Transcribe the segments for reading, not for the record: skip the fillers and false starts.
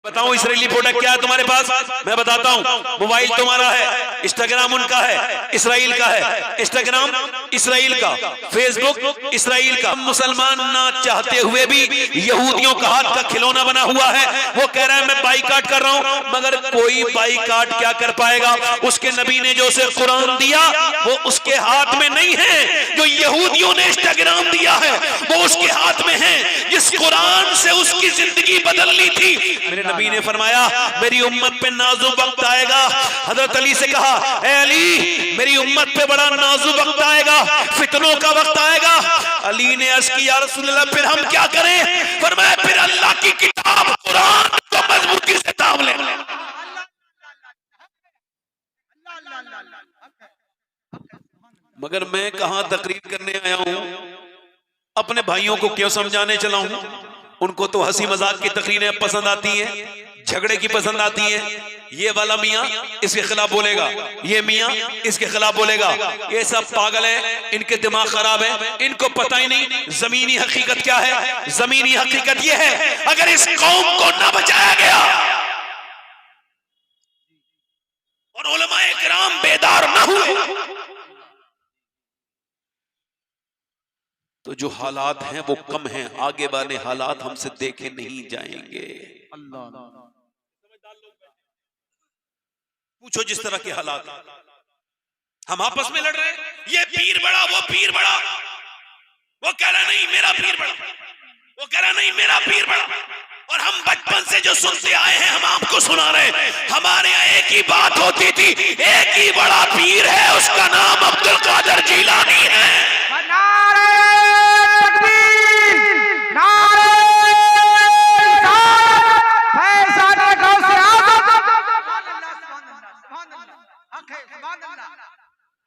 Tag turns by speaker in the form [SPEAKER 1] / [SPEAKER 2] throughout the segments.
[SPEAKER 1] बताऊं Israeli product क्या है तुम्हारे पास? मैं बताता हूं। मोबाइल तुम्हारा है, इंस्टाग्राम उनका है, इसराइल का है। इंस्टाग्राम इसराइल का, फेसबुक इसराइल का। मुसलमान ना चाहते हुए भी यहूदियों का हाथ का खिलौना बना हुआ है। वो कह रहा है मैं बाईकाट कर रहा हूं, मगर कोई बाईकाट क्या कर पाएगा? उसके नबी ने जो उसे कुरान दिया वो उसके हाथ में नहीं है। जो यहूदियों ने इंस्टाग्राम दिया है वो उसके हाथ में है। जिस कुरान से उसकी जिंदगी बदलनी थी, मेरे नबी ने फरमाया मेरी उम्मत पे नाजुक वक्त आएगा। हजरत अली से कहा, ए अली मेरी उम्मत पे बड़ा नाजुक वक्त आएगा, फितनों का वक्त आएगा। अली ने अर्ज किया, या रसूलल्लाह फिर हम क्या करें? फरमाया फिर अल्लाह की किताब कुरान को मजबूती से थाम ले। मगर मैं कहां तकरीर करने आया हूं? अपने भाइयों को क्यों समझाने चला हूं? उनको तो हंसी मजाक की तकरीरें पसंद आती हैं, झगड़े की पसंद आती है। ये वाला मियाँ इसके खिलाफ बोलेगा, ये मियाँ इसके खिलाफ बोलेगा। ये सब पागल हैं, इनके दिमाग खराब है, इनको पता ही नहीं जमीनी हकीकत क्या है। जमीनी हकीकत ये है, अगर इस कौम को न बचाया गया और उलमाए किराम बेदार न हुए तो जो हालात हैं वो कम हैं, आगे वाले हालात हमसे देखे नहीं जाएंगे। पूछो जिस तरह के हालात हम आपस में लड़ रहे हैं, ये पीर बड़ा वो पीर बड़ा, वो कह रहा नहीं मेरा पीर बड़ा, वो कह रहा नहीं मेरा पीर बड़ा। और हम बचपन से जो सुनते आए हैं हम आपको सुना रहे हैं। हमारे यहाँ एक ही बात होती थी, एक ही बड़ा पीर है, उसका नाम अब्दुल कादिर जीलानी है।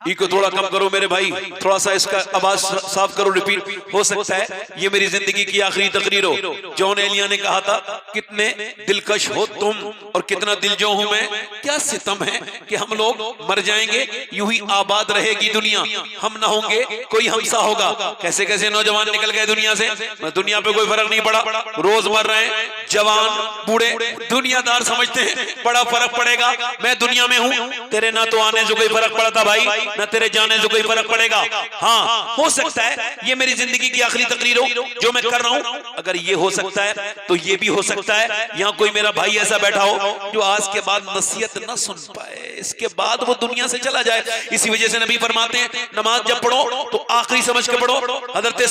[SPEAKER 1] को थोड़ा कम करो मेरे भाई, थोड़ा सा इसका आवाज साफ करो, रिपीट। हो सकता है ये मेरी जिंदगी की आखिरी तकरीर हो। जॉन एलिया ने कहा था, कितने दिलकश हो तुम और कितना दिलजो हूं मैं। क्या सितम है कि हम लोग मर जाएंगे, यूं ही आबाद रहेगी दुनिया, हम ना होंगे कोई हमसा होगा। कैसे कैसे नौजवान निकल गए दुनिया से, दुनिया पे कोई फर्क नहीं पड़ा, रोज मर रहे हैं। जवान बूढ़े दुनियादार समझते हैं बड़ा फर्क पड़ेगा, मैं दुनिया में हूं, तेरे ना तो आने से कोई फर्क पड़ता भाई, ना तेरे जाने से कोई फर्क पड़ेगा। हाँ हो सकता है ये मेरी जिंदगी की आखिरी तकरीर हो जो मैं कर रहा हूं। अगर ये हो सकता है तो ये भी हो सकता है यहाँ कोई मेरा भाई ऐसा बैठा हो जो आज के बाद नसीहत न सुन पाए, इसके बाद वो दुनिया से चला जाए। इसी वजह से नबी फरमाते हैं नमाज जब पढ़ो तो आखिरी समझ के पढ़ो। हजरत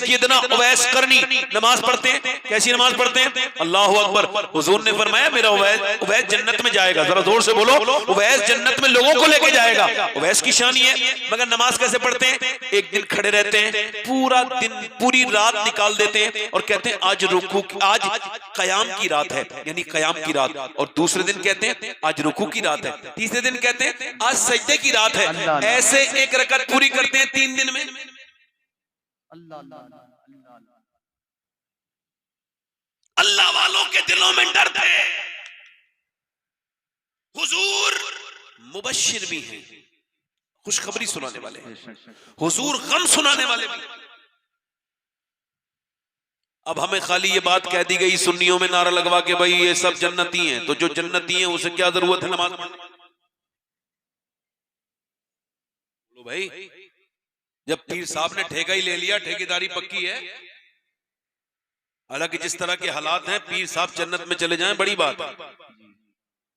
[SPEAKER 1] सैयदना उवैस करनी नमाज पढ़ते हैं। कैसी नमाज पढ़ते हैं? अल्लाहु अकबर। हुजूर ने फरमाया मेरा उवैस जन्नत में जाएगा। जरा जोर से बोलो, उवैस जन्नत में लोगों को लेके जाएगा। उवैस की शान ये है। मगर नमाज कैसे पढ़ते हैं? एक दिन खड़े रहते हैं, पूरा दिन पूरी रात निकाल देते हैं और कहते हैं आज रुकू, आज कयाम की रात है, यानी कयाम की रात। और दूसरे दिन कहते हैं आज रुकू की रात है, तीसरे दिन कहते हैं आज सजदे की रात है। ऐसे एक रकअत पूरी करते हैं 3 दिन में। अल्लाह वालों के दिलों में डर थे। हुजूर मुबश्शिर भी हैं, खुशखबरी सुनाने वाले हैं, हुजूर गम सुनाने वाले भी। अब हमें खाली ये बात कह दी गई सुन्नियों में नारा लगवा के भाई ये सब जन्नती हैं, तो जो जन्नती हैं उसे क्या जरूरत है नमाज पढ़ने? बोलो भाई, जब पीर साहब ने ठेका ही ले लिया, ठेकेदारी पक्की है। हालांकि जिस तरह के हालात हैं, पीर साहब जन्नत में चले जाएं बड़ी बात है।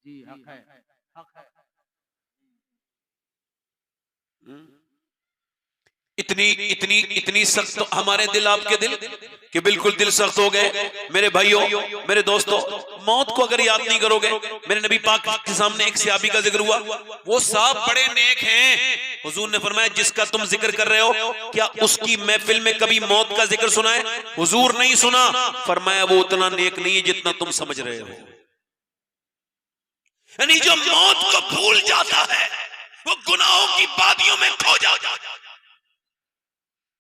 [SPEAKER 1] जी हक है, हक है। इतनी सख्त हमारे दिल, आपके दिल कि बिल्कुल दिल सख्त हो गए। मेरे भाइयों, मेरे दोस्तों, मौत को अगर याद नहीं करोगे, मेरे नबी पाक के सामने एक सहाबी का जिक्र हुआ, वो साहब बड़े नेक हैं। हुजूर ने फरमाया जिसका तुम जिक्र कर रहे हो, क्या उसकी महफिल में कभी मौत का जिक्र सुना है? हुजूर नहीं सुना। फरमाया वो उतना नेक नहीं है जितना तुम समझ रहे हो। यानी जो मौत को भूल जाता है वो गुनाहों की वादियों में खो जाता है।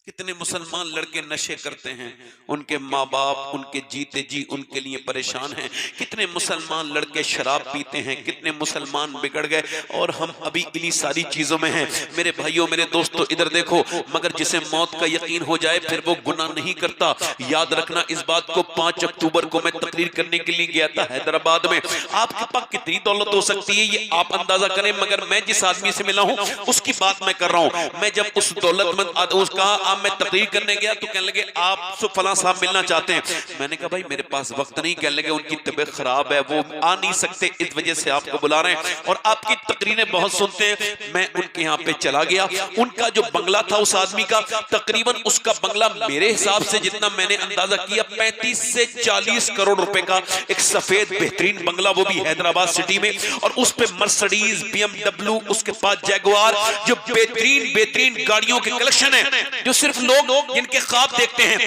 [SPEAKER 1] कितने मुसलमान लड़के नशे करते हैं, उनके माँ बाप उनके जीते जी उनके लिए परेशान हैं। कितने मुसलमान लड़के शराब पीते हैं, कितने मुसलमान बिगड़ गए और हम अभी इन्हीं सारी चीजों में हैं। मेरे भाइयों मेरे दोस्तों इधर देखो, मगर जिसे मौत का यकीन हो जाए फिर वो गुनाह नहीं करता। याद रखना इस बात को। 5 अक्टूबर को मैं तकरीर करने के लिए गया था हैदराबाद में। आपके पास कितनी दौलत हो सकती है ये आप अंदाजा करें, मगर मैं जिस आदमी से मिला हूं उसकी बात मैं कर रहा हूं। मैं जब उस दौलतमंद उसका मैं तकरीर करने गया तो कहने लगे आप फलां साहब मिलना चाहते हैं। मैंने कहा भाई मेरे पास वक्त नहीं। कहने लगे उनकी तबीयत खराब है, वो आ नहीं सकते, इस वजह से आपको बुला रहे हैं और आपकी तकरीरें बहुत सुनते हैं। मैं उनके यहाँ पे चला गया। उनका जो बंगला था उस आदमी का, तकरीबन उसका बंगला मेरे हिसाब से जितना मैंने अंदाजा किया 35 से 40 करोड़ रुपए का एक सफेद बेहतरीन बंगला, वो भी हैदराबाद सिटी में। और उस पे मर्सिडीज, BMW, उसके पास जैगुआर, जो बेहतरीन बेहतरीन गाड़ियों के कलेक्शन है, जो सिर्फ लोग जिनके ख्वाब देखते हैं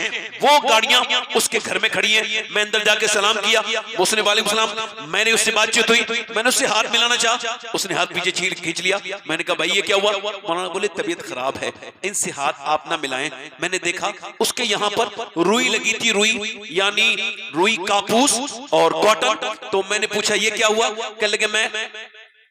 [SPEAKER 1] वो गाड़ियां उसके घर में खड़ी हैं। मैं अंदर जाके सलाम किया, उसने वालेकुम सलाम। मैंने उससे बातचीत हुई, मैंने उससे हाथ मिलाना चाहा, उसने हाथ पीछे खींच लिया। मैंने कहा भाई ये क्या हुआ? मौलाना बोले तबीयत खराब है, इनसे हाथ आप ना मिलाएं। मैंने देखा उसके यहाँ पर रुई लगी थी, रुई यानी रुई कापूस और कॉटन। तो मैंने पूछा ये क्या हुआ? कहने लगे मैं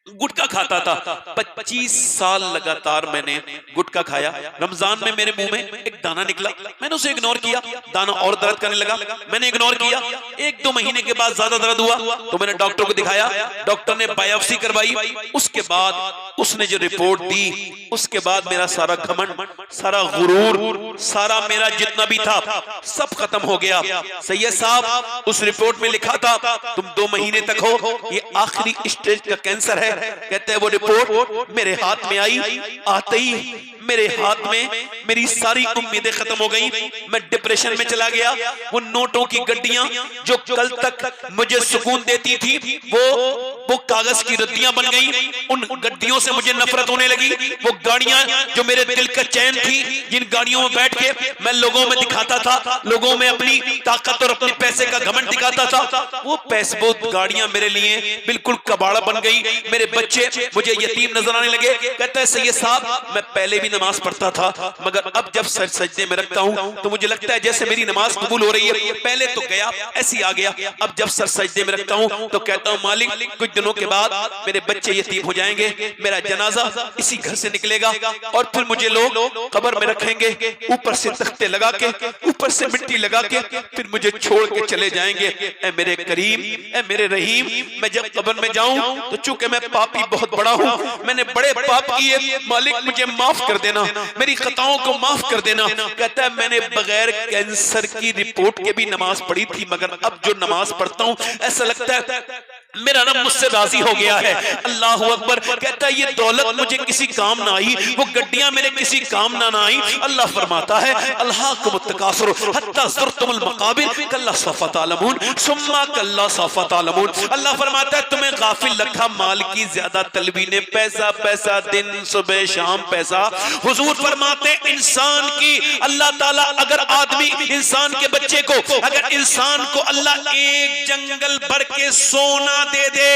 [SPEAKER 1] गुटखा खाता था, 25 साल लगातार मैंने गुटखा खाया। रमजान में मेरे मुंह में एक दाना निकला, मैंने उसे इग्नोर किया, दाना और दर्द करने लगा, मैंने इग्नोर किया। 1-2 महीने के बाद ज्यादा दर्द हुआ तो मैंने डॉक्टर को दिखाया, डॉक्टर ने बायोप्सी करवाई। उसके बाद उसने जो रिपोर्ट दी, उसके बाद मेरा सारा घमंड, सारा गुरूर, सारा मेरा जितना भी था सब खत्म हो गया। सैयद साहब उस रिपोर्ट में लिखा था तुम 2 महीने तक हो, ये आखिरी स्टेज का कैंसर है। कहते हैं वो रिपोर्ट मेरे हाथ में आई, आते ही मेरे हाथ में मेरी सारी उम्मीदें खत्म हो गई। मैं डिप्रेशन में चला गया। वो नोटों की गड्डियां जो कल तक मुझे सुकून देती थी वो कागज की रद्दियां बन गई। उन गड्डियों से मुझे नफरत होने लगी। वो गाड़ियां जो मेरे दिल का चैन थी, जिन गाड़ियों में बैठ के मैं लोगों में दिखाता था, लोगों में अपनी ताकत और अपने पैसे का घमंड दिखाता था, वो पैसे गाड़ियां मेरे लिए बिल्कुल कबाड़ा बन गई। मेरे बच्चे मुझे यतीम नजर आने लगे। कहता है सैयद साहब मैं पहले भी नमाज पढ़ता था, मगर अब जब सर सजदे में रखता हूं तो मुझे लगता है जैसे मेरी नमाज कबूल हो रही है। पहले तो गया ऐसे ही आ गया, अब जब सर सजदे में रखता हूं तो कहता हूं मालिक कुछ दिनों के बाद मेरे बच्चे यतीम हो जाएंगे, मेरा जनाजा इसी घर से निकलेगा और फिर मुझे लोग कब्र में रखेंगे, ऊपर से तख्ते लगा के, ऊपर से मिट्टी लगा के फिर मुझे छोड़ के चले जाएंगे। ऐ मेरे करीम, ऐ मेरे रहीम, मैं जब कब्र में जाऊं तो चूंकि मैं पापी बहुत बड़ा हूं, मैंने बड़े पाप किए, मालिक मुझे माफ कर देना, मेरी खताओं को माफ कर देना। कहता है मैंने बगैर कैंसर की रिपोर्ट के भी नमाज पढ़ी थी, मगर अब जो नमाज पढ़ता हूं ऐसा लगता है मेरा रब मुझसे राजी हो गया है। अल्लाह अकबर। कहता है ये दौलत मुझे किसी काम ना आई, वो गड्डियां मेरे किसी काम ना आई। अल्लाह फरमाता है अल्हाकुम तकासुर हत्ता ज़ुरतुमुल मकाबिर कल्ला सौफ़ तअलमून सुम्मा कल्ला सौफ़ तअलमून। अल्लाह फरमाता है तुम्हें गाफिल रखा माल की ज्यादा तलबी ने, पैसा पैसा दिन सुबह शाम पैसा। हुजूर फरमाते हैं इंसान की अल्लाह ताला अगर आदमी इंसान के बच्चे को, अगर इंसान को अल्लाह एक जंगल भर के सोना दे दे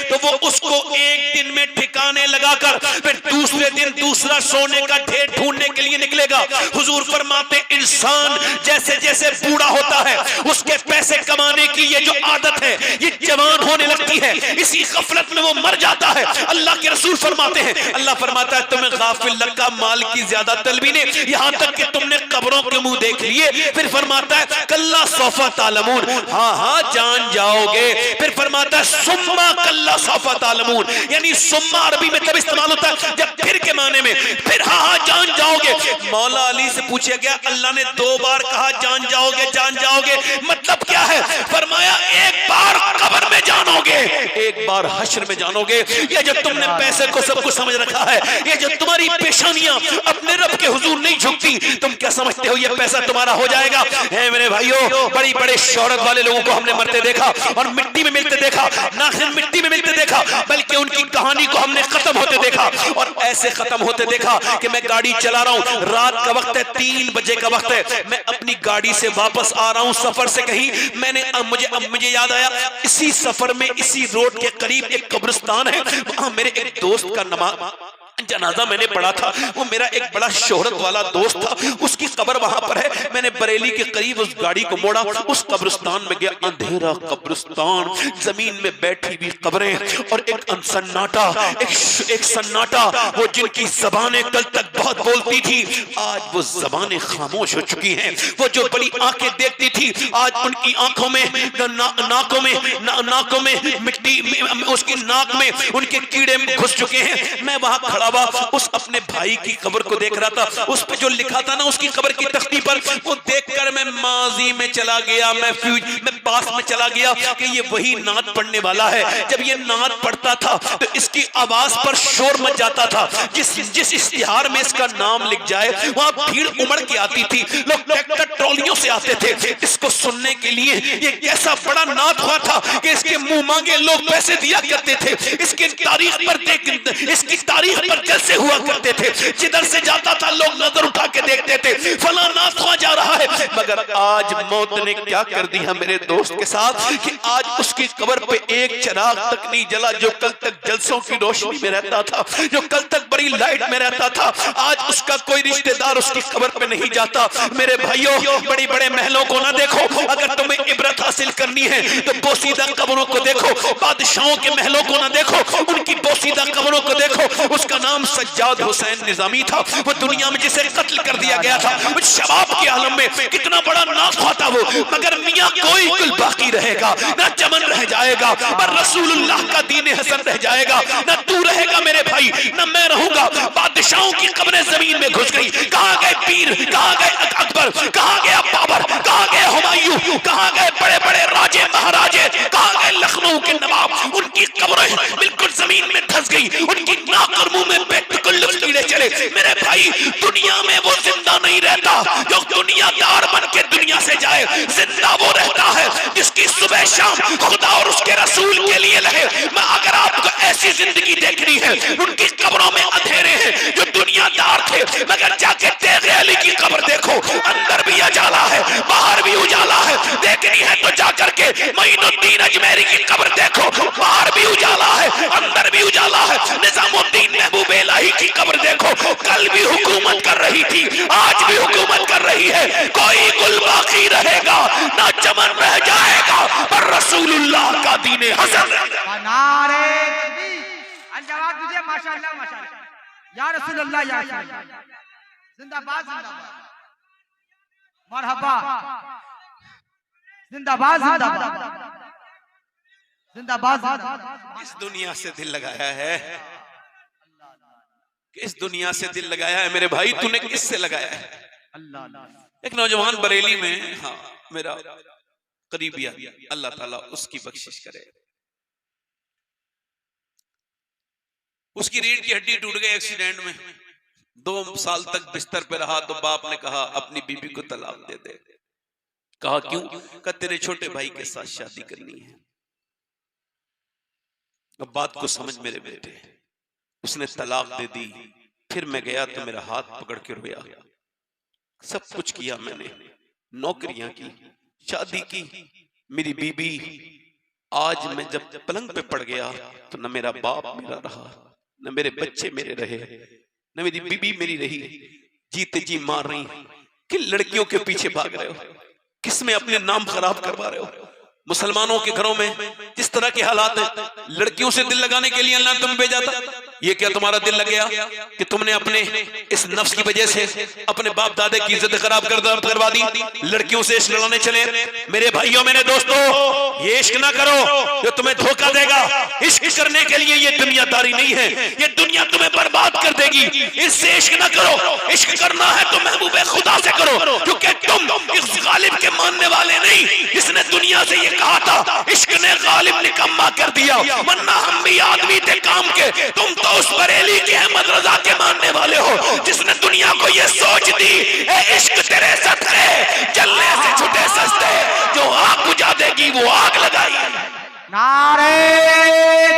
[SPEAKER 1] तो वो उसको एक दिन में ठिकाने लगाकर फिर दूसरे दिन दूसरा सोने का ढेर ढूंढने के लिए निकलेगा। हुजूर फरमाते इंसान जैसे जैसे बूढ़ा होता है उसके पैसे कमाने की ये जो आदत है ये जवान होने लगती है, इसी गफलत में वो मर जाता है। अल्लाह के रसूल फरमाते हैं, अल्लाह फरमाता है तुम्हें गाफिल लगा माल की ज्यादा तलबी ने, यहां तक कि तुमने कब्रों के मुंह देख लिए। फिर फरमाता है कल्ला सौफ़ तअलमून, हाँ हाँ जान जाओगे। फिर फरमाता है सुम्मा कल्ला सौफ़ तअलमून, यानी सुम्मा अरबी में तब इस्तेमाल होता है जब फिर के माने में, फिर हाँ हाँ जान जाओगे। मौला अली से पूछा गया अल्लाह ने 2 बार कहा जान जाओगे जान जाओगे, मतलब क्या है? फरमाया एक बार कब्र में जानोगे, एक बार हश्र में जानोगे। ये जो तुमने पैसे को सब कुछ समझ रखा है, ये जो तुम्हारी पेशानियां अपने रब के हुजूर नहीं झुकती, तुम क्या समझते हो ये पैसा तुम्हारा हो जाएगा? है मेरे भाइयों, बड़ी बड़े शोहरत वाले लोगों को हमने मरते देखा और मिट्टी में मिलते देखा, ना सिर्फ मिट्टी में मिलते देखा बल्कि उनकी कहानी को हमने खत्म होते देखा। और ऐसे खत्म होते देखा कि मैं गाड़ी चला रहा हूं, रात का वक्त है, 3 बजे का वक्त है, मैं अपनी गाड़ी से वापस आ रहा हूं सफर से कहीं, मैंने मुझे याद आया इसी सफर में इसी रोड के करीब एक कब्रिस्तान है, वहां मेरे एक दोस्त का जनाजा मैंने पढ़ा था, वो मेरा एक बड़ा शोहरत वाला दोस्त था, उसकी कब्र वहां पर है। मैंने बरेली के करीब उस गाड़ी को मोड़ा, उस कब्रिस्तान में गया, अंधेरा कब्रिस्तान, जमीन में बैठी हुई कब्रें और एक सन्नाटा, एक सन्नाटा। वो जिनकी जबानें कल तक बहुत बोलती थी, आज वो जबानें खामोश हो चुकी हैं। वो जो बड़ी आंखें देखती थी, आज उनकी आंखों में नाकों में मिट्टी, उसकी नाक में उनके कीड़े घुस चुके हैं। मैं वहां खड़ा हुआ उस अपने भाई की कब्र को देख रहा था, उस पे जो लिखा था ना उसकी कब्र की तख्ती पर, वो देखकर मैं माजी में चला गया, मैं पास में चला गया कि ये वही नात पढ़ने वाला है। जब ये नात पढ़ता था तो इसकी आवाज पर शोर मच जाता था। जिस इश्तिहार में इसका नाम लिख जाए वहां भीड़ उमड़ के आती थी, लोग ट्रैक्टर ट्रॉलियों से आते थे इसको सुनने के लिए। ये कैसा बड़ा नात हुआ था कि इसके मुंह मांगे लोग पैसे दिया करते थे। इसकी तारीख पर जलसे हुआ करते थे, जिधर से जाता था लोग नजर उठा के देखते थे, फला नात हुआ जा रहा है। मगर आज मौत ने क्या कर दिया मेरे दोस्त के साथ कि आज उसकी कब्र पे एक चिराग तक नहीं जला। जो कल तक जलसों की रोशनी में रहता था, जो कल तक बड़ी लाइट में रहता था, आज उसका कोई रिश्तेदार उसकी कब्र पे नहीं जाता। मेरे भाइयों, बड़ी बड़े महलों को ना देखो, अगर तुम्हें इबरत हासिल करनी है तो बोसीदा कब्रों को देखो। बादशाहों के महलों को ना देखो, उनकी बोसीदा कब्रों को देखो। उसका नाम सज्जाद हुसैन निजामी था, वो दुनिया में जिसे कत्ल कर दिया गया था, वो शबाब के आलम में कितना बड़ा नाखवा था वो। मगर मियां कोई कुल बाकी रहेगा, ना चमन रह जाएगा, पर रसूलुल्लाह का दीन हसन रह जाएगा। ना तू रहेगा मेरे भाई, ना मैं रहूंगा। बादशाहों की कब्रें जमीन में घुस गई। कहां गए पीर, कहां गए अकबर, कहां गया बाबर, कहां गए हुमायूं, कहां गए बड़े बड़े राजे महाराजे, कहां गए लखनऊ के नवाब। उनकी कब्रें बिल्कुल जमीन में धंस गई, उनकी नाक और मुंह में बेतकल्लुफ कीड़े चले। मेरे भाई, दुनिया में वो जिंदा नहीं रहता जो दुनियादार बन के दुनिया से जाए। जिंदा वो रहता है जिसकी सुबह शाम खुदा और उसके रसूल के लिए लगे। मैं अगर आपको ऐसी जिंदगी देखनी है, उनकी कब्रों में अंधेरे हैं जो दुनियादार थे, मगर जाके तेरे अली की कब्र देखो, अंदर भी उजाला है, बाहर भी उजाला है। देखनी है तो जाकर के मोइनुद्दीन अजमेरी की कब्र देखो, बाहर भी उजाला है, अंदर भी उजाला है। निजामुद्दीन महबूब इलाही की कब्र देखो, कल भी हुकूमत कर रही थी, आज भी हुकूमत कर रही है। कोई गुल बाकी रहेगा, ना चमन रह जाएगा, पर रसूलुल्लाह का दीन हसन।
[SPEAKER 2] नारे जवाब दीजिए, माशाअल्लाह माशाअल्लाह, या रसूलुल्लाह, या रसूलुल्लाह, जिंदाबाद जिंदाबाद, मरहबा, जिंदाबाद जिंदाबाद, जिंदाबाद जिंदाबाद।
[SPEAKER 1] इस दुनिया से दिल लगाया है, किस दुनिया से दिल लगाया है मेरे भाई? तूने किससे लगाया है? अल्लाह। एक नौजवान बरेली में, हाँ मेरा करीबी आदमी, अल्लाह ताला उसकी बख्शिश करे, उसकी रीढ़ की हड्डी टूट गई एक्सीडेंट में। 2 साल तक बिस्तर पे रहा तो बाप ने कहा अपनी बीबी को तलाक दे दे। कहा क्यों? कहा तेरे छोटे भाई के साथ शादी करनी है। अब बात को समझ मेरे बेटे, उसने तलाक दे दी। फिर मैं गया तो मेरा हाथ पकड़ के रोया। सब कुछ किया मैंने, नौकरियां की, शादी की, मेरी बीबी। आज मैं जब पलंग पे पड़ गया तो न मेरा बाप मेरा रहा, न मेरे बच्चे मेरे रहे, न मेरी बीबी मेरी रही। जीते जी मार रही, किन लड़कियों के पीछे भाग रहे हो, किसमें अपने नाम खराब करवा रहे हो? मुसलमानों के घरों में जिस तरह के हालात हैं, लड़कियों से दिल लगाने के लिए अल्लाह तुम भेजा था। ये क्या तुम्हारा दिल लग गया कि तुमने अपने इस नफ्स की वजह से अपने बाप दादे की इज्जत खराब करवा दी? लड़कियों से इश्क लड़ाने चले? मेरे भाइयों मेरे दोस्तों, ये इश्क ना करो जो तुम्हें धोखा देगा। इश्क करने के लिए ये दुनियादारी नहीं है, ये दुनिया तुम्हें बर्बाद कर देगी। इससे इश्क ना करो। इश्क करना है तो महबूबे खुदा से करो, क्योंकि तुम इस गालिब के मानने वाले नहीं जिसने दुनिया से ये कहा था इश्क ने गालिब निकम्मा कर दिया, वरना हम भी आदमी थे काम के। तुम तो उस बरेली के अहमद रजा के मानने वाले हो जिसने दुनिया को ये सोच दी इश्क तेरे सदके जलने से छुटे सस्ते, जो आग बुझा देगी वो आग लगाई।
[SPEAKER 2] नारे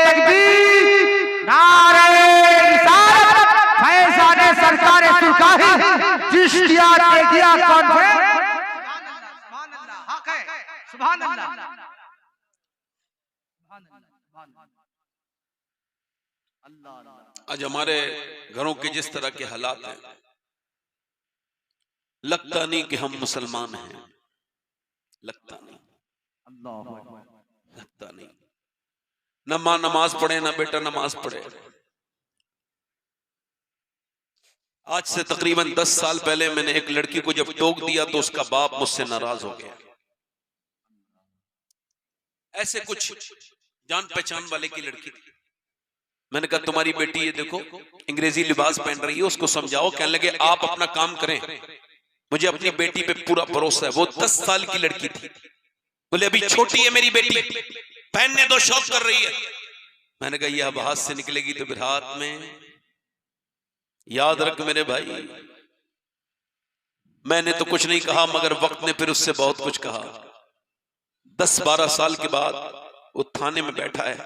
[SPEAKER 2] तकबीर, नारे रिसालत, फैज़ाने सरकार सुल्तानी चिश्तिया तेगिया कॉन्फ्रेंस। सुभान अल्लाह, हक है, सुभान अल्लाह।
[SPEAKER 1] आज हमारे घरों के जिस तरह के हालात हैं, लगता नहीं कि हम मुसलमान हैं, लगता नहीं, लगता नहीं। न माँ नमाज पढ़े, ना बेटा नमाज पढ़े। आज से तकरीबन 10 साल पहले मैंने एक लड़की को जब टोक दिया तो उसका बाप मुझसे नाराज हो गया। ऐसे कुछ जान पहचान वाले की लड़की थी। मैंने कहा तुम्हारी बेटी ये देखो अंग्रेजी लिबास पहन रही है, उसको समझाओ। कहने लगे आप अपना काम करें, मुझे अपनी बेटी पे पूरा भरोसा है। वो 10 साल की लड़की थी। बोले अभी छोटी है मेरी बेटी, पहनने दो, शौक कर रही है। मैंने कहा ये अब हाथ से निकलेगी तो फिर हाथ में। याद रख मेरे भाई, मैंने तो कुछ नहीं कहा मगर वक्त ने फिर उससे बहुत कुछ कहा। 10-12 साल के बाद वो थाने में बैठा है,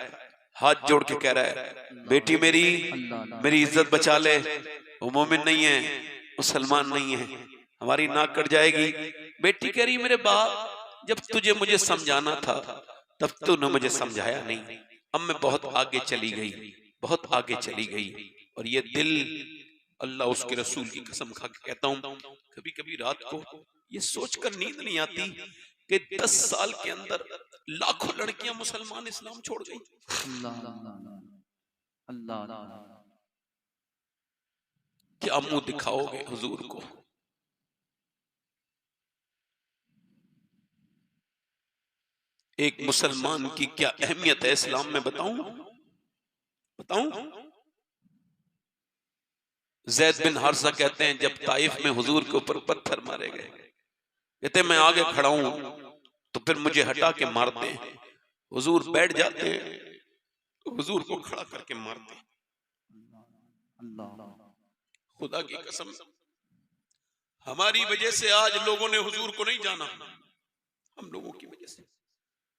[SPEAKER 1] हाथ जोड़ के कह रहा है बेटी मेरी इज्जत बचा ले, वो मोमिन नहीं है, मुसलमान नहीं है, हमारी नाक कट जाएगी। बेटी कह रही मेरे बाप जब तुझे मुझे समझाना था तब तूने मुझे समझाया नहीं। अब मैं बहुत आगे चली गई, बहुत आगे चली गई। और ये दिल, अल्लाह उसके रसूल की कसम खा के कहता हूं, कभी कभी रात को ये सोचकर नींद नहीं आती कि 10 साल के अंदर लाखों लड़कियां मुसलमान इस्लाम छोड़ गई। क्या मुंह दिखाओगे हुजूर को? एक मुसलमान की क्या अहमियत है इस्लाम में, बताऊं? ज़ैद बिन हारिसा कहते हैं जब ताइफ में हुजूर के ऊपर पत्थर मारे गए, कहते मैं आगे खड़ा हूं तो फिर मुझे हटा के मारते हैं, हुजूर बैठ जाते हैं तो हुजूर को खड़ा करके मारते हैं। खुदा की कसम, हमारी वजह से आज लोगों ने हुजूर को नहीं जाना, हम लोगों की वजह से।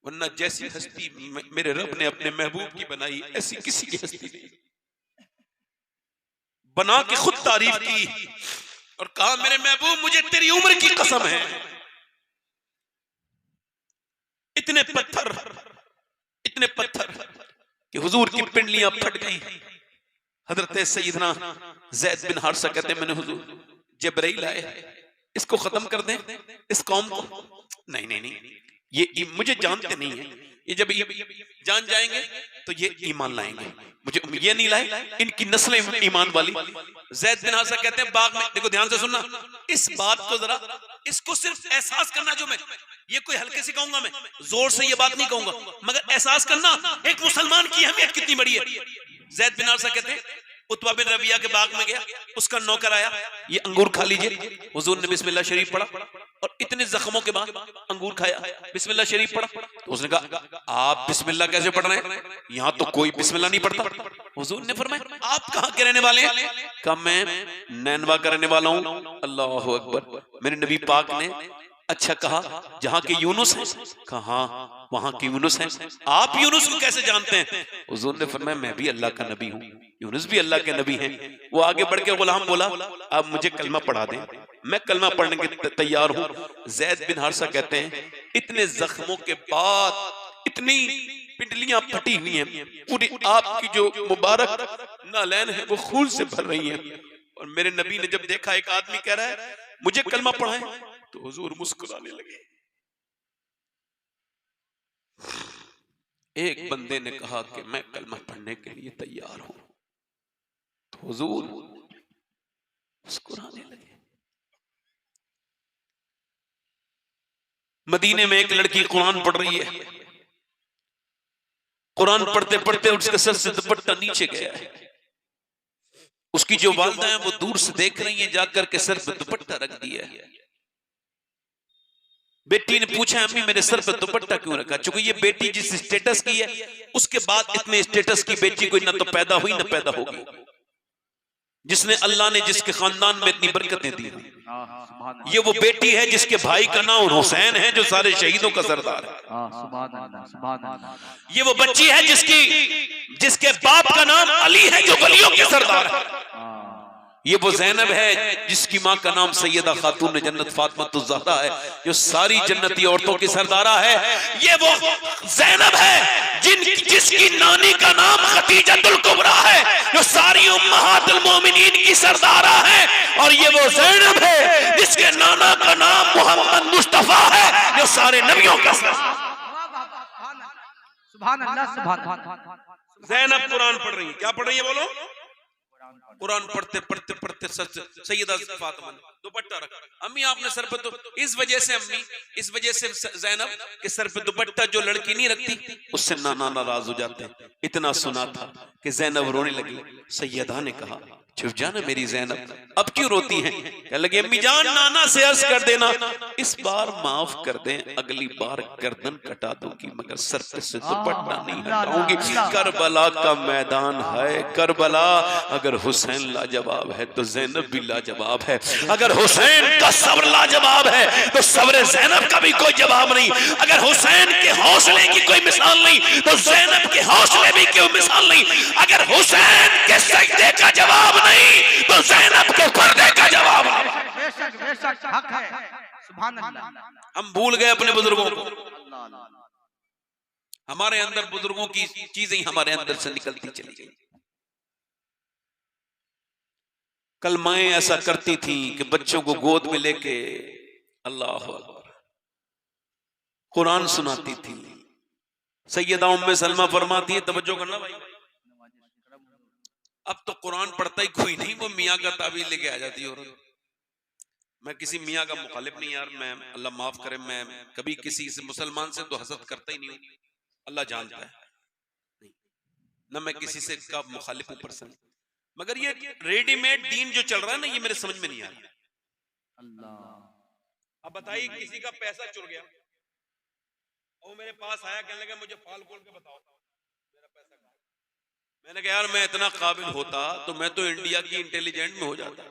[SPEAKER 1] वरना जैसी हस्ती मेरे रब ने अपने महबूब की बनाई, ऐसी किसी की हस्ती नहीं। बना के खुद तारीफ की और कहा मेरे महबूब मुझे तेरी उम्र की कसम है, इतने पत्थर कि हुजूर की पिंडलियां फट गई। हजरत सैयदना ज़ैद बिन हारिसा कहते हैं मैंने हुजूर जिब्राइल आए, इसको खत्म कर दें इस कौम को। नहीं, ये मुझे जानते नहीं है, ये जब जान जाएंगे तो ये ईमान लाएंगे, मुझे ये नहीं लाए, इनकी नस्लें ईमान वाली। ज़ैद बिन हारिसा कहते हैं बाग में, देखो ध्यान से सुनना इस बात को जरा, इसको सिर्फ एहसास करना। जो मैं ये कोई हल्के से कहूंगा, मैं जोर से ये बात नहीं कहूंगा, मगर एहसास करना एक मुसलमान की अहमियत कितनी बड़ी है। ज़ैद बिन हारिसा कहते हैं उतबा बिन रबिया के बाग में गया, उसका नौकर आया, ये अंगूर खा लीजिए। हुजूर ने बिस्मिल्लाह शरीफ पढ़ा और इतने जख्मों के बाद अंगूर खाया, बिस्मिल्लाह शरीफ पढ़ा। तो उसने कहा आप बिस्मिल्लाह कैसे पढ़ रहे हैं, यहाँ तो कोई बिस्मिल्लाह नहीं पढ़ता। हुजूर ने फरमाया आप कहाँ के रहने वाले हैं? कहा मैं नैनवा का रहने वाला हूँ। अल्लाह अकबर, मेरे नबी पाक ने अच्छा कहा जहाँ के यूनुस हैं? कहा वहां के यूनुस हैं। आप यूनुस को कैसे जानते हैं? हुजूर ने फरमाया मैं भी अल्लाह का नबी हूँ, यूनुस भी अल्लाह के नबी हैं। वो आगे बढ़ के गुलाम बोला आप मुझे कलमा पढ़ा दें, मैं कलमा पढ़ने के तैयार हूँ। ज़ैद बिन हारिसा कहते हैं इतने जख्मों के बाद इतनी पिंडलियां फटी हुई हैं, पूरी आपकी जो मुबारक नालैन है वो खून से भर रही हैं। और मेरे नबी ने जब देखा एक आदमी कह रहा है मुझे कलमा पढ़ाएं, तो हुजूर मुस्कुराने लगे। एक बंदे ने कहा कि मैं कलमा पढ़ने के लिए तैयार हूं, तो हुजूर मुस्कुराने लगे। मदीने में एक लड़की कुरान पढ़ रही है, कुरान पढ़ते पढ़ते उसके सर से दुपट्टा नीचे गया है। उसकी जो वालिदा है वो दूर से देख रही है, जाकर के सर पे दुपट्टा रख दिया है। बेटी ने पूछा अम्मी मेरे सर पे दुपट्टा क्यों रखा? चूंकि ये बेटी जिस स्टेटस की है, उसके बाद इतने स्टेटस की बेटी कोई ना तो पैदा हुई ना पैदा होगी, जिसने अल्लाह ने जिसके खानदान में इतनी बरकतें दी। ये वो बेटी है जिसके भाई का नाम हुसैन है, जो सारे शहीदों का सरदार है। ये वो बच्ची है जिसके बाप का नाम अली है, जो वलियों के सरदार है। ये वो जैनब है जिसकी माँ का नाम सैयदा खातून जन्नत फातिमा ज़हरा है, जो सारी जन्नती औरतों की सरदारा है। ये वो जैनब है जिसकी नानी का नाम खदीजतुल कुबरा है, जो सारी उम्महातुल मोमिनीन की सरदारा है। और ये वो जैनब है जिसके नाना का नाम मोहम्मद मुस्तफा है, जो सारे नबियों का
[SPEAKER 2] सुभान अल्लाह सुभान अल्लाह।
[SPEAKER 1] जैनब कुरान पढ़ रही है। क्या पढ़ रही है बोलो? कुरान पढ़ते पढ़ते पढ़ते सैयदा फातिमा ने दुपट्टा रखा। अम्मी आपने सर पे, तो इस वजह से अम्मी, इस वजह से जैनब के सर पे दुपट्टा जो लड़की नहीं रखती उससे नाना नाराज हो जाते हैं। इतना सुना था कि जैनब रोने लगी। सैयदा ने कहा चुप जाना मेरी जैनब, अब क्यों रोती हैं? कहने लगी अम्मी जान नाना से अर्ज कर देना इस बार माफ कर दें, अगली बार गर्दन कटा दूंगी मगर सर पे से दुपट्टा नहीं हटाऊंगी। करबला का मैदान है, करबला अगर हुसैन लाजवाब है तो जैनब भी लाजवाब है। अगर हुसैन का सब्र लाजवाब है तो सब्र जैनब का भी कोई जवाब नहीं। अगर हुसैन के हौसले की कोई मिसाल नहीं तो जैनब के हौसले भी कोई मिसाल नहीं। अगर हुसैन के सजदे का जवाब नहीं तो जैनब के पर्दे का जवाब नहीं।
[SPEAKER 2] बेशक बेशक हक है। सुभान अल्लाह।
[SPEAKER 1] हम भूल गए अपने बुजुर्गों को। हमारे अंदर बुजुर्गों की चीजें हमारे अंदर से निकलती चली गई। कल माएं ऐसा करती थी कि बच्चों को गोद में लेके अल्लाह अकबर कुरान सुनाती थी। सैयदा उम्मे सलमा फरमाती है, तवज्जो करना भाई, अब तो कुरान पढ़ता ही कोई नहीं, वो मियाँ का ताबीर लेके आ जाती है। और मैं किसी मियाँ का मुखालिफ नहीं यार, मैं अल्लाह माफ करे, मैं कभी किसी से मुसलमान से तो हसद करता ही नहीं हूँ, अल्लाह जानता है, न मैं किसी से का मुखालिफ ऊपर से। मगर ये रेडीमेड दीन जो चल रहा है ना, ये मेरे समझ में नहीं आ रहा। अब बताइए किसी का पैसा चुर गया और मेरे पास आया, कहने लगा मुझे फाल खोल के बताओ मेरा पैसा कहाँ है। मैंने कहा यार मैं इतना काबिल होता तो मैं तो इंडिया की इंटेलिजेंट में हो जाता।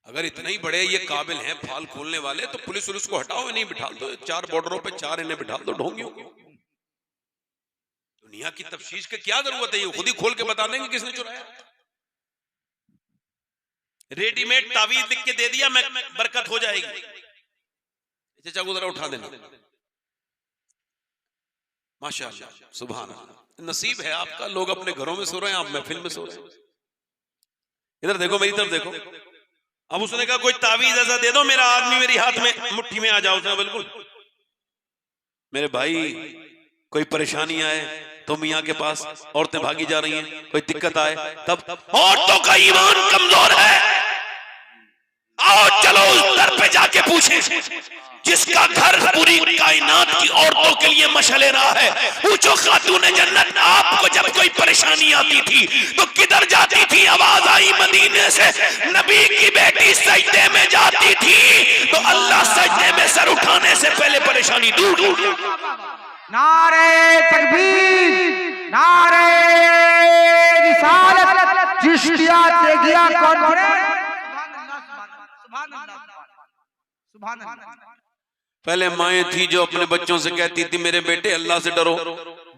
[SPEAKER 1] अगर इतने ही बड़े ये काबिल हैं फाल खोलने वाले तो पुलिस को हटाओ, नहीं बिठा दो 4 बॉर्डरों पे 4 इन्हें बिठा दो ढोंगियों को। दुनिया की तफ्तीश की क्या जरूरत है, ये खुद ही खोल के बता देंगे किसने चुराया। रेडीमेड तावीज लिख के दे दिया, मैं बरकत हो जाएगी, चाचा को जरा उठा देना। माशाअल्लाह सुभान अल्लाह, नसीब है आपका, लोग अपने घरों में सो रहे हैं, आप महफिल में सो रहे हैं। इधर देखो, मेरी तरफ देखो। अब उसने कहा कोई तावीज ऐसा दे दो मेरा आदमी मेरी हाथ में मुट्ठी में आ जाओ। उसने बिल्कुल मेरे भाई कोई परेशानी आए तो मियाँ के पास औरतें भागी जा रही हैं, कोई दिक्कत आए तब औरतों का ईमान कमजोर है, आओ चलो उस दर पे जाके पूछें जिसका घर पूरी कायनात की औरतों के लिए मशले रहा है। पूछो खातून जन्नत, आपको जब कोई परेशानी आती थी तो किधर जाती थी? आवाज आई मदीने से, नबी की बेटी सजदे में जाती थी तो अल्लाह सजदे में सर उठाने से पहले परेशानी दूर।
[SPEAKER 2] नारे तकबीर, नारे रिसालत, चिश्तिया तेगिया कॉन्फ्रेंस। सुभान अल्लाह, सुभान अल्लाह।
[SPEAKER 1] पहले माएँ थी जो अपने बच्चों से कहती थी मेरे बेटे अल्लाह से डरो।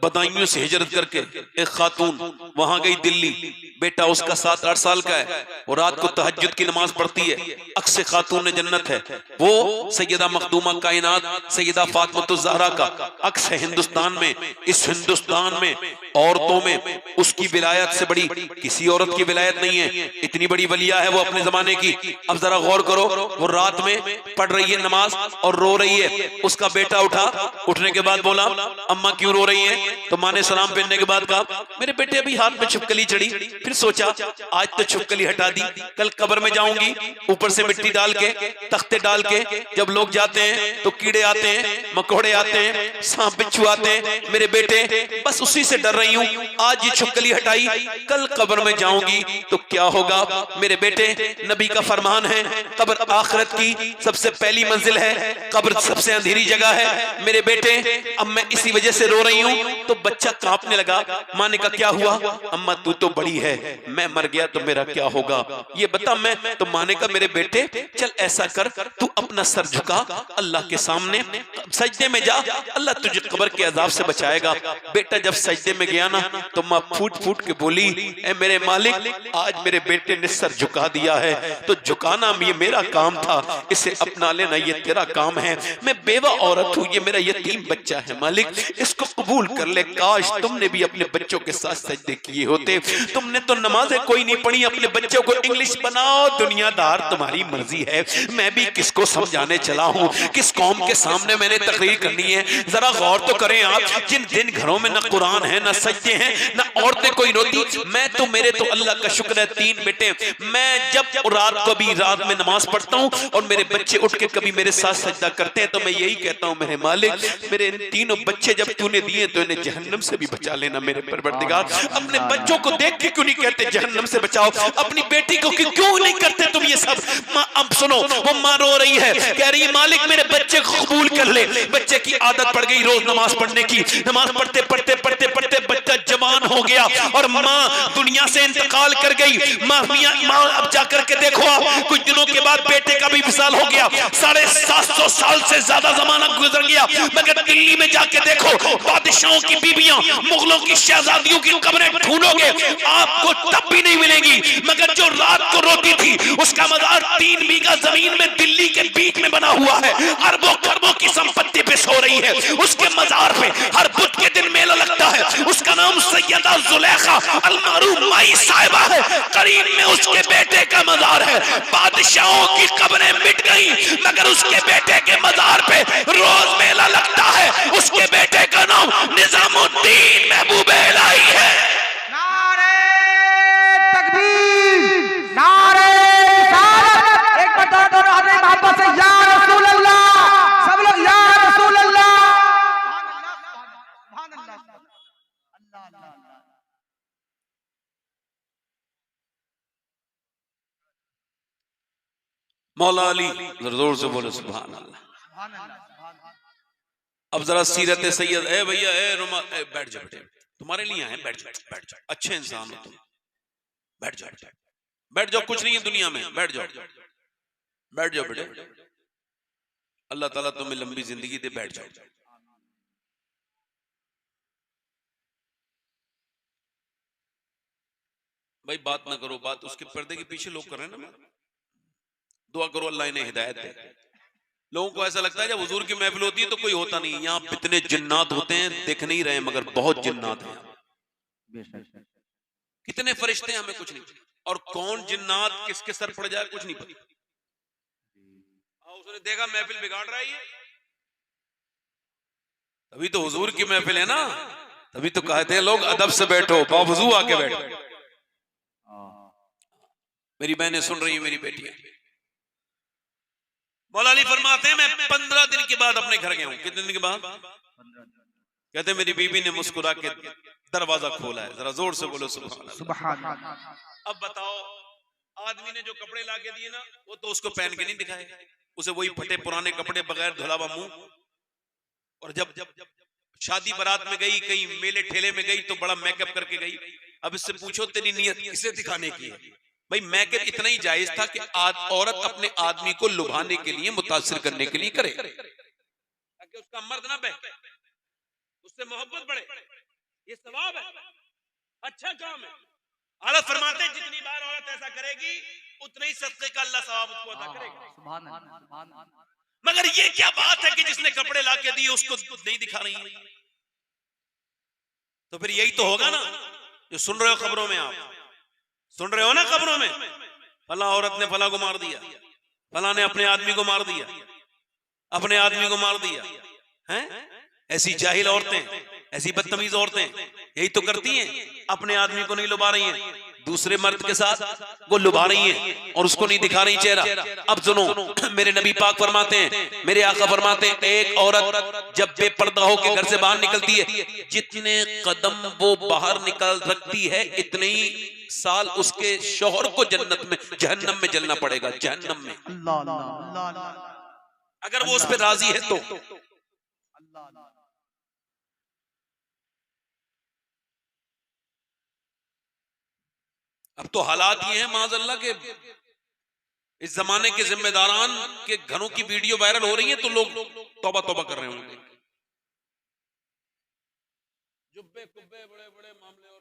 [SPEAKER 1] बदायूं से हिजरत करके एक खातून वहां गई दिल्ली, बेटा उसका 7-8 साल का है, वो रात को तहज्जुद की नमाज पढ़ती है, अक्स खातून जन्नत है, वो सैयदा मखदूमा कायनात सैयदा फातिमा ज़हरा का अक्स है हिंदुस्तान में। इस हिंदुस्तान में औरतों में उसकी विलायत से बड़ी किसी औरत की विलायत नहीं है, इतनी बड़ी वलिया है वो अपने जमाने की। अब जरा गौर करो, वो रात में पढ़ रही है नमाज और रो रही है। उसका बेटा उठा, उठने के बाद बोला अम्मा क्यों रो रही है? तो माँ ने सलाम पहनने के बाद कहा मेरे बेटे अभी हाथ में छिपकली चढ़ी, फिर सोचा आज तो छिपकली हटा दी, कल कब्र में जाऊंगी ऊपर से मिट्टी डाल के तख्ते डाल के, जब लोग जाते हैं तो कीड़े आते हैं, मकोड़े आते हैं, सांप बिच्छू आते हैं, मेरे बेटे बस उसी से डर रही हूँ, आज ये छिपकली हटाई कल कब्र में जाऊंगी तो क्या होगा? मेरे बेटे नबी का फरमान है कब्र आखिरत की सबसे पहली मंजिल है, कब्र सबसे अंधेरी जगह है। मेरे बेटे अब मैं इसी वजह से रो रही हूँ तो बच्चा कांपने लगा। माँ ने कहा क्या हुआ? अम्मा तू तो बड़ी है, मैं मर गया तो मेरा क्या होगा, ये बता। मैं तो माँ ने कहा मेरे बेटे चल ऐसा कर, तू अपना सर झुका अल्लाह के सामने, सजदे में जा, अल्लाह तुझे कब्र के अजाब से बचाएगा। बेटा जब सजदे में गया ना तो माँ फूट फूट के बोली, ए मेरे मालिक आज मेरे बेटे ने सर झुका दिया है, तो झुकाना ये मेरा काम था, इसे अपना लेना ये तेरा काम है। मैं बेवा औरत हूँ, ये मेरा यतीम बच्चा है, मालिक इसको कबूल कर ले। काश तुमने भी अपने बच्चों के साथ सजदे किए होते। तुमने तो नमाजें कोई नहीं पढ़ी, अपने बच्चों को इंग्लिश बनाओ, दुनियादार तुम्हारी मर्जी है। मैं भी किसको समझाने चला हूँ, किस कौम के सामने मैंने तकरीर करनी है। जरा गौर तो करें आप, जिन जिन घरों में न कुरान है, न सजदे हैं, न औरतें कोई रोती। मैं तो मेरे तो अल्लाह का शुक्र है 3 बेटे, मैं जब रात को भी रात में नमाज पढ़ता हूँ और मेरे बच्चे उठ के कभी मेरे साथ सजदा करते हैं तो मैं यही कहता हूँ, मेरे मालिक मेरे इन तीनों बच्चे जब तूने दिए तो इन्हें जहन्नम से भी बचा लेना मेरे परवरदिगार। अपने बच्चों को देख के क्यों नहीं कहते जहन्नम से बचाओ, अपनी बेटी को क्यों नहीं करते तुम ये सब। अब सुनो, वो माँ रो रही है, कह रही है मालिक मेरे बच्चे को कबूल कर ले। बच्चे की आदत पड़ गई रोज नमाज पढ़ने की, नमाज पढ़ते पढ़ते पढ़ते पढ़ते बच्चा जवान हो गया और माँ दुनिया से इंतकाल कर गई। माँ अब जाकर के देखो आप, कुछ दिनों के बाद बेटे का भी विसाल हो गया। 750 साल से ज्यादा जमाना गुजर गया, मगर दिल्ली में जाके देखो बादशाहों की बीबियां, मुगलों की शहजादियों की कब्रें ढूंढोगे आपको तब भी नहीं मिलेगी। मगर जो रात को रोती थी उसका मजार 3 बीघा जमीन में दिल्ली के बीच में बना हुआ है, अरबों खरबों की संपत्ति पे सो रही है। उसके मजार पे हर बुध के दिन मेला लगता है। उसका नाम सैयदा जुलेखा अल-मारूफ माई साहिबा है। करीब में उसके बेटे का मजार है। बादशाहों की कब्रें मिट गई मगर उसके बेटे के मजार पे रोज मेला लगता है। उसके बेटे का नाम निजामुद्दीन महबूब इलाही है।
[SPEAKER 2] नारे तकबीर, नारे रिसालत। एक बार दोनों हाथ में मोहब्बत से या रसूल अल्लाह, सब लोग या रसूल अल्लाह। सुभान अल्लाह, अल्लाह अल्लाह।
[SPEAKER 1] मौला अली जोर से बोले सुभान अल्लाह। अब जरा सीरत सैयद, ए भैया ए रुमाल, बैठ जाओ बेटे, तुम्हारे लिए है, बैठ जाओ बैठ जाओ, अच्छे इंसान हो तुम, बैठ जाओ बैठ जाओ, कुछ नहीं है दुनिया में, बैठ जाओ बैठ जाओ बेटे, अल्लाह ताला तुम्हें लंबी जिंदगी दे, बैठ जाओ। भाई बात ना करो, बात उसके पर्दे के पीछे लोग कर रहे हैं ना। दुआ करो अल्लाह इन्हें हिदायत दे। लोगों को ऐसा लगता है जब हुजूर की महफिल होती है तो कोई होता नहीं, यहाँ इतने जिन्नात होते हैं दिख नहीं रहे मगर बहुत जिन्नात हैं। कितने फरिश्ते हैं हमें कुछ नहीं, और कौन जिन्नात किसके सर पड़ जाए कुछ नहीं पता। उसने देखा महफिल बिगाड़ रहा है, तभी तो हुजूर की महफिल है ना, तभी तो कहते हैं लोग अदब से बैठो, बावजू आके बैठो। मेरी बहनें सुन रही है, मेरी बेटियां, मौला अली फरमाते हैं मैं 15 दिन के बाद अपने घर गया हूं। कितने दिन के बाद? कहते हैं मेरी बीबी ने मुस्कुरा के दरवाजा खोला है। जरा जोर से बोलो सुभान अल्लाह। अब बताओ, आदमी ने जो कपड़े लाके दिए ना वो तो उसको पहन के नहीं दिखाए, उसे वही फटे पुराने कपड़े बगैर धुलावा मुंह। और जब शादी बारात में गई, कहीं मेले ठेले में गई तो बड़ा मेकअप करके गई। अब इससे पूछो तेरी नियत किसे दिखाने की है? भाई मेकअप इतना ही जायज था कि औरत अपने आदमी को लुभाने के लिए, मुतासिर करने के लिए करे, ताकि उसका मर्द ना बहे, उससे मोहब्बत बढ़े। ये सवाब है, अच्छा काम है। आला फरमाते हैं जितनी बार औरत ऐसा करेगी उतना ही सदके का अल्लाह सवाब उसको अता करेगा। सुभान अल्लाह। मगर ये क्या बात है कि जिसने कपड़े लाके दिए उसको नहीं दिखा रही है? तो फिर यही तो होगा ना जो सुन रहे हो खबरों में, आप सुन रहे हो ना खबरों में, फला औरत ने फला को मार दिया, फला ने अपने आदमी को मार दिया, अपने आदमी को मार दिया हैं। ऐसी जाहिल औरतें, ऐसी बदतमीज औरतें यही तो करती हैं, अपने आदमी को नहीं लुभा रही हैं, दूसरे मर्द के साथ वो लुभा रही हैं और उसको नहीं दिखा रही चेहरा। अब सुनो, मेरे नबी पाक फरमाते हैं, मेरे आका फरमाते हैं, एक औरत जब बेपर्दा होकर घर से बाहर निकलती है, जितने कदम वो बाहर निकल सकती है इतने ही साल उसके शौहर को जहन्नम में जलना पड़ेगा, जहन्नम में, अगर वो उस पर राजी है तो। अब तो हालात ये हैं माज़अल्लाह के इस जमाने के जिम्मेदारान के घरों की वीडियो वायरल हो रही है तो लोग तौबा तौबा कर रहे होंगे। जुब्बे कुब्बे बड़े बड़े मामले और